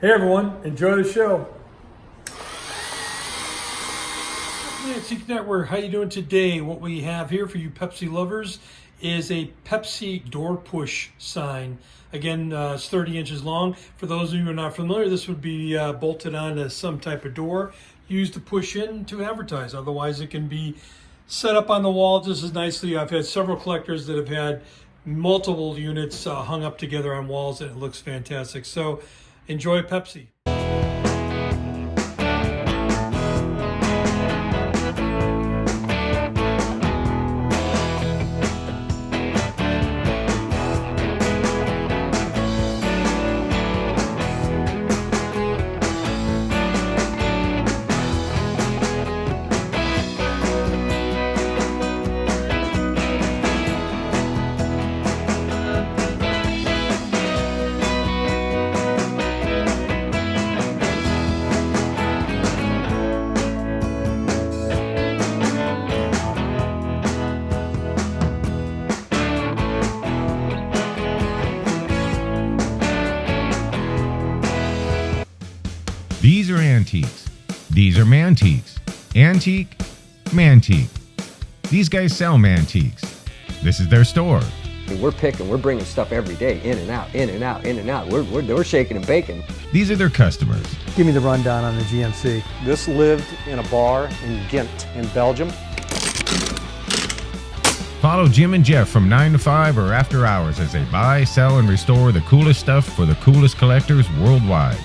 Hey everyone, enjoy the show. Mantiques Network, how you doing today? What we have here for you Pepsi lovers is a Pepsi door push sign. Again, it's 30 inches long. For those of you who are not familiar, this would be bolted onto some type of door used to push in to advertise. Otherwise, it can be set up on the wall just as nicely. I've had several collectors that have had multiple units hung up together on walls, and it looks fantastic. So enjoy Pepsi. These are antiques. These are mantiques. Antique, mantique. These guys sell mantiques. This is their store. We're bringing stuff every day, in and out, in and out, in and out. We're shaking and baking. These are their customers. Give me the rundown on the GMC. This lived in a bar in Ghent in Belgium. Follow Jim and Jeff from 9 to 5 or after hours as they buy, sell, and restore the coolest stuff for the coolest collectors worldwide.